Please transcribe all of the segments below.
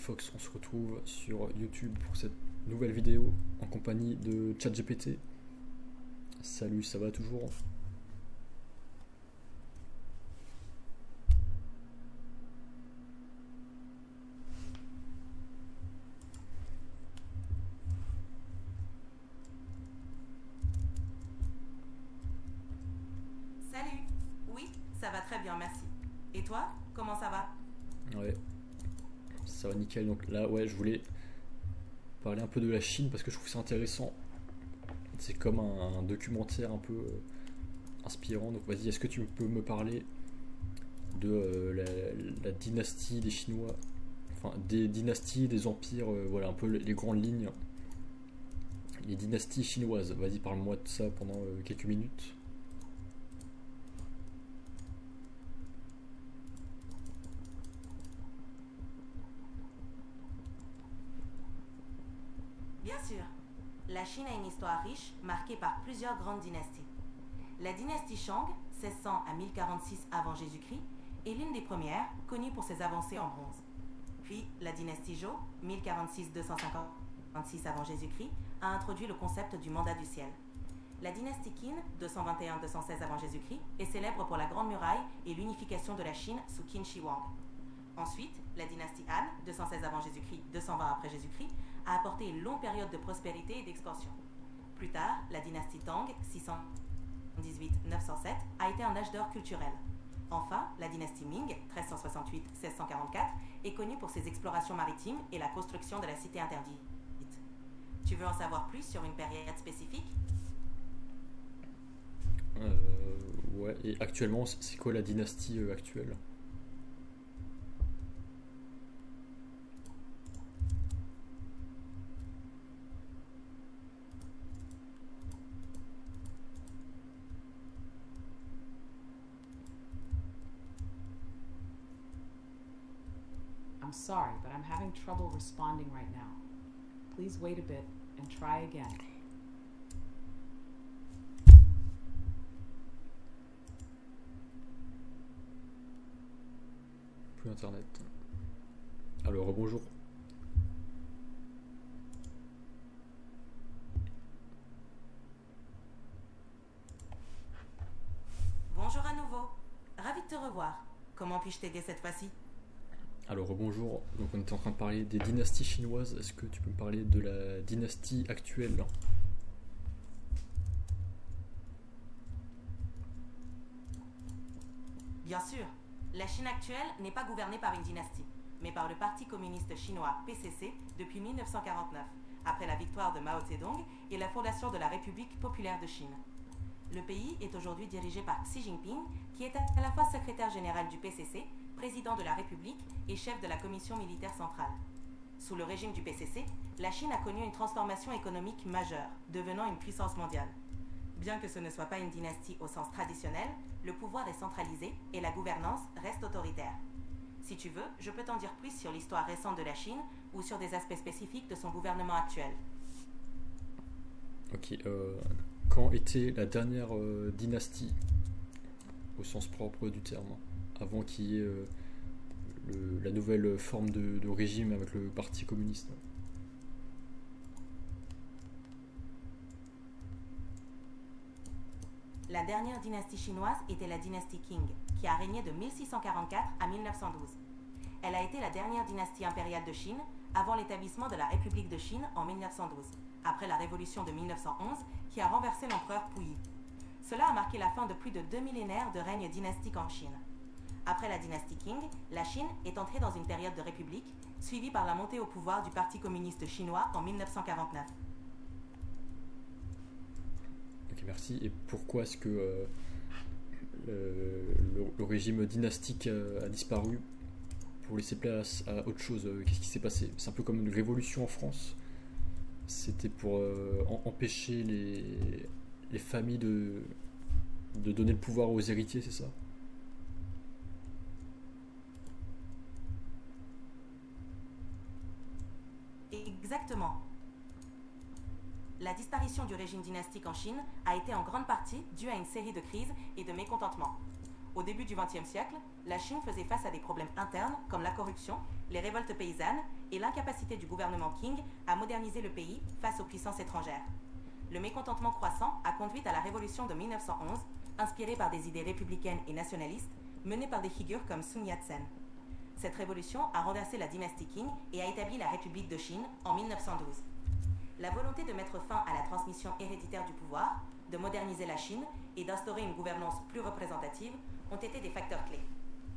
Fox, on se retrouve sur YouTube pour cette nouvelle vidéo en compagnie de ChatGPT. Salut, ça va toujours? Salut. Oui, ça va très bien, merci. Et toi, comment ça va? Ouais, ça va nickel. Donc là, ouais, je voulais parler un peu de la Chine parce que je trouve ça intéressant. C'est comme un documentaire un peu inspirant. Donc vas-y, est-ce que tu peux me parler de la dynastie des Chinois, enfin des dynasties, des empires, voilà un peu les grandes lignes, les dynasties chinoises. Vas-y, parle-moi de ça pendant quelques minutes. Bien sûr. La Chine a une histoire riche, marquée par plusieurs grandes dynasties. La dynastie Shang, 1600 à 1046 avant Jésus-Christ, est l'une des premières, connue pour ses avancées en bronze. Puis, la dynastie Zhou, 1046-256 avant Jésus-Christ, a introduit le concept du mandat du ciel. La dynastie Qin, 221-216 avant Jésus-Christ, est célèbre pour la Grande Muraille et l'unification de la Chine sous Qin Shi Huang. Ensuite, la dynastie Han, 216 avant Jésus-Christ, 220 après Jésus-Christ, a apporté une longue période de prospérité et d'expansion. Plus tard, la dynastie Tang, 618-907, a été un âge d'or culturel. Enfin, la dynastie Ming, 1368-1644, est connue pour ses explorations maritimes et la construction de la cité interdite. Tu veux en savoir plus sur une période spécifique? Ouais, et actuellement, c'est quoi la dynastie actuelle? I'm sorry, but I'm having trouble responding right now. Please wait a bit and try again. Plus internet. Alors, bonjour. Bonjour à nouveau. Ravi de te revoir. Comment puis-je t'aider cette fois-ci? Alors, bonjour. Donc, on était en train de parler des dynasties chinoises. Est-ce que tu peux me parler de la dynastie actuelle? Bien sûr, la Chine actuelle n'est pas gouvernée par une dynastie, mais par le Parti communiste chinois PCC depuis 1949, après la victoire de Mao Zedong et la fondation de la République populaire de Chine. Le pays est aujourd'hui dirigé par Xi Jinping, qui est à la fois secrétaire général du PCC, président de la République et chef de la commission militaire centrale. Sous le régime du PCC, la Chine a connu une transformation économique majeure, devenant une puissance mondiale. Bien que ce ne soit pas une dynastie au sens traditionnel, le pouvoir est centralisé et la gouvernance reste autoritaire. Si tu veux, je peux t'en dire plus sur l'histoire récente de la Chine ou sur des aspects spécifiques de son gouvernement actuel. Ok, quand était la dernière dynastie, au sens propre du terme, avant qu'il y ait la nouvelle forme de régime avec le Parti communiste? La dernière dynastie chinoise était la dynastie Qing, qui a régné de 1644 à 1912. Elle a été la dernière dynastie impériale de Chine avant l'établissement de la République de Chine en 1912, après la révolution de 1911 qui a renversé l'empereur Puyi. Cela a marqué la fin de plus de 2 millénaires de règne dynastique en Chine. Après la dynastie Qing, la Chine est entrée dans une période de république, suivie par la montée au pouvoir du Parti communiste chinois en 1949. Ok, merci. Et pourquoi est-ce que le régime dynastique a disparu pour laisser place à autre chose? Qu'est-ce qui s'est passé? C'est un peu comme une révolution en France. C'était pour empêcher les familles de donner le pouvoir aux héritiers, c'est ça? Exactement. La disparition du régime dynastique en Chine a été en grande partie due à une série de crises et de mécontentements. Au début du XXe siècle, la Chine faisait face à des problèmes internes comme la corruption, les révoltes paysannes et l'incapacité du gouvernement Qing à moderniser le pays face aux puissances étrangères. Le mécontentement croissant a conduit à la révolution de 1911, inspirée par des idées républicaines et nationalistes, menée par des figures comme Sun Yat-sen. Cette révolution a renversé la dynastie Qing et a établi la République de Chine en 1912. La volonté de mettre fin à la transmission héréditaire du pouvoir, de moderniser la Chine et d'instaurer une gouvernance plus représentative ont été des facteurs clés.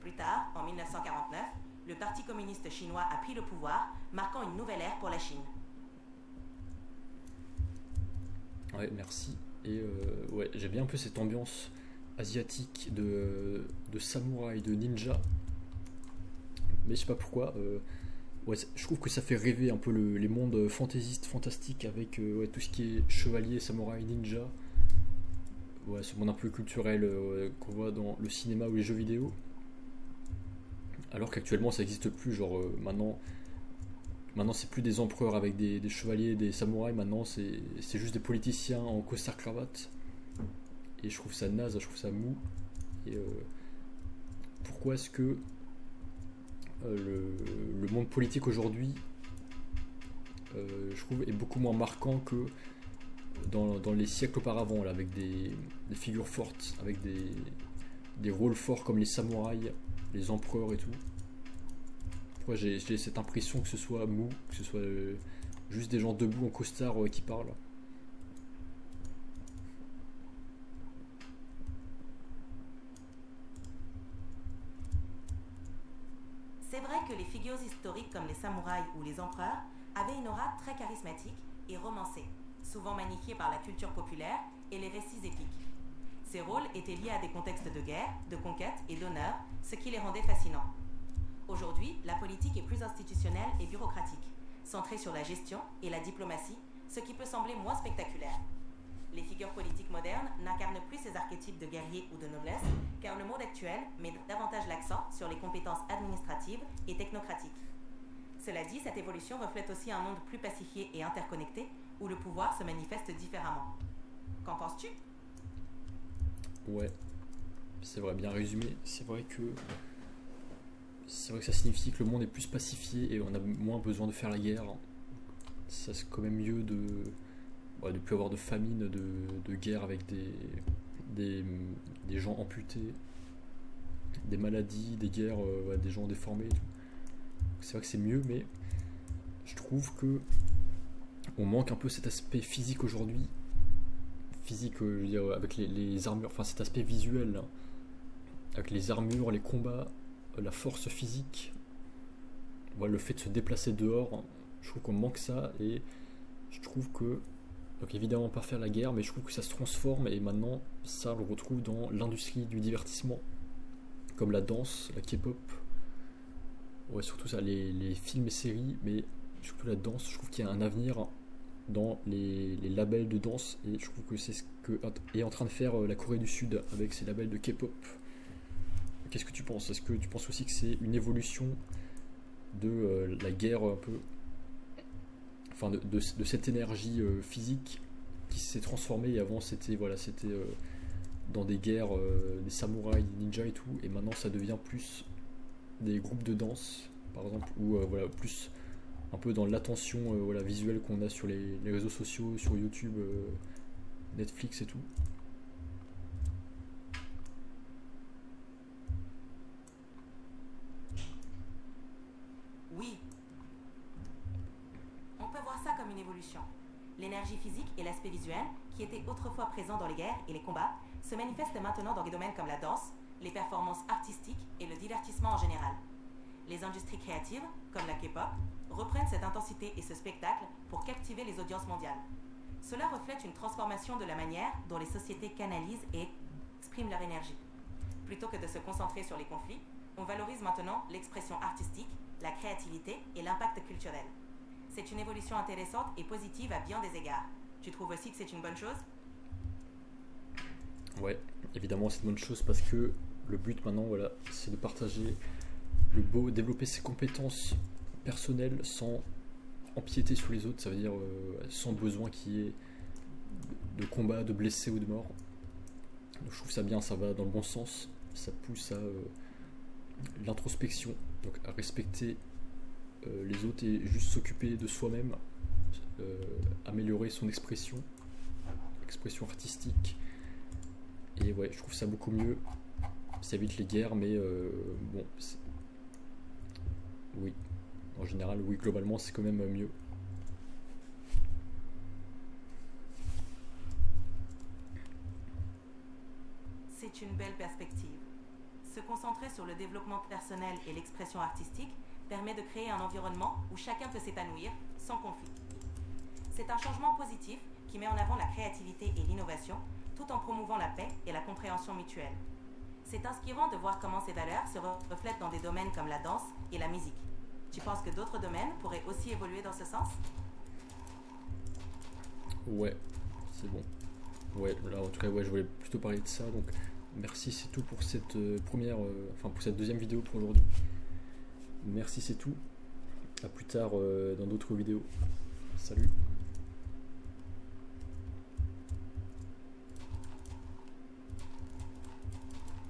Plus tard, en 1949, le Parti communiste chinois a pris le pouvoir, marquant une nouvelle ère pour la Chine. Ouais, merci. Et ouais, j'aime bien un peu cette ambiance asiatique de samouraï, de ninja. Mais je sais pas pourquoi. Ouais, je trouve que ça fait rêver un peu les mondes fantaisistes, fantastiques, avec ouais, tout ce qui est chevalier, samouraï, ninja. Ouais, ce monde un peu culturel qu'on voit dans le cinéma ou les jeux vidéo. Alors qu'actuellement ça n'existe plus. Genre maintenant c'est plus des empereurs avec des chevaliers, des samouraïs. Maintenant c'est juste des politiciens en costard cravate. Et je trouve ça naze, je trouve ça mou. Et pourquoi est-ce que le monde politique aujourd'hui, je trouve, est beaucoup moins marquant que dans les siècles auparavant, là, avec des figures fortes, avec des rôles forts comme les samouraïs, les empereurs et tout. Pourquoi j'ai cette impression que ce soit mou, que ce soit juste des gens debout en costard qui parlent. C'est vrai que les figures historiques comme les samouraïs ou les empereurs avaient une aura très charismatique et romancée, souvent magnifiée par la culture populaire et les récits épiques. Ces rôles étaient liés à des contextes de guerre, de conquête et d'honneur, ce qui les rendait fascinants. Aujourd'hui, la politique est plus institutionnelle et bureaucratique, centrée sur la gestion et la diplomatie, ce qui peut sembler moins spectaculaire. Les figures politiques modernes n'incarnent plus ces archétypes de guerriers ou de noblesse, car le monde actuel met davantage l'accent sur les compétences administratives et technocratiques. Cela dit, cette évolution reflète aussi un monde plus pacifié et interconnecté, où le pouvoir se manifeste différemment. Qu'en penses-tu ? Ouais, c'est vrai, bien résumé. C'est vrai que ça signifie que le monde est plus pacifié et on a moins besoin de faire la guerre. Ça c'est quand même mieux de plus avoir de famine, de guerre avec des gens amputés, des maladies, des guerres, ouais, des gens déformés et tout. C'est vrai que c'est mieux, mais je trouve que on manque un peu cet aspect physique aujourd'hui. Physique, je veux dire, avec les armures, enfin cet aspect visuel, là, avec les armures, les combats, la force physique, voilà, le fait de se déplacer dehors, je trouve qu'on manque ça, et je trouve que, donc évidemment pas faire la guerre, mais je trouve que ça se transforme, et maintenant ça on le retrouve dans l'industrie du divertissement, comme la danse, la K-pop, ouais, surtout ça, les films et séries, mais surtout la danse. Je trouve qu'il y a un avenir dans les labels de danse, et je trouve que c'est ce que est en train de faire la Corée du Sud avec ses labels de K-pop. Qu'est-ce que tu penses? Est-ce que tu penses aussi que c'est une évolution de la guerre un peu, enfin de cette énergie physique qui s'est transformée, et avant c'était dans des guerres, des samouraïs, des ninjas et tout, et maintenant ça devient plus des groupes de danse par exemple, ou voilà, plus un peu dans l'attention voilà, visuelle qu'on a sur les réseaux sociaux, sur YouTube, Netflix et tout. Oui. On peut voir ça comme une évolution. L'énergie physique et l'aspect visuel, qui étaient autrefois présents dans les guerres et les combats, se manifestent maintenant dans des domaines comme la danse, les performances artistiques et le divertissement en général. Les industries créatives, comme la K-pop, reprennent cette intensité et ce spectacle pour captiver les audiences mondiales. Cela reflète une transformation de la manière dont les sociétés canalisent et expriment leur énergie. Plutôt que de se concentrer sur les conflits, on valorise maintenant l'expression artistique, la créativité et l'impact culturel. C'est une évolution intéressante et positive à bien des égards. Tu trouves aussi que c'est une bonne chose ? Ouais, évidemment c'est une bonne chose, parce que le but maintenant, voilà, c'est de partager développer ses compétences personnelles sans empiéter sur les autres, ça veut dire sans besoin qu'il y ait de combat, de blessés ou de morts. Donc je trouve ça bien, ça va dans le bon sens, ça pousse à l'introspection, donc à respecter les autres et juste s'occuper de soi-même, améliorer son expression artistique. Et ouais, je trouve ça beaucoup mieux. Ça évite les guerres, mais bon, oui, en général, oui, globalement, c'est quand même mieux. C'est une belle perspective. Se concentrer sur le développement personnel et l'expression artistique permet de créer un environnement où chacun peut s'épanouir sans conflit. C'est un changement positif qui met en avant la créativité et l'innovation, tout en promouvant la paix et la compréhension mutuelle. C'est inspirant de voir comment ces valeurs se reflètent dans des domaines comme la danse et la musique. Tu penses que d'autres domaines pourraient aussi évoluer dans ce sens? Ouais, c'est bon. Ouais, là en tout cas, ouais, je voulais plutôt parler de ça. Donc, merci, c'est tout pour cette pour cette deuxième vidéo pour aujourd'hui. Merci, c'est tout. À plus tard dans d'autres vidéos. Salut.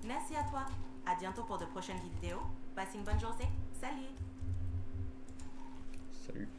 Merci à toi. À bientôt pour de prochaines vidéos. Passe une bonne journée. Salut. Salut.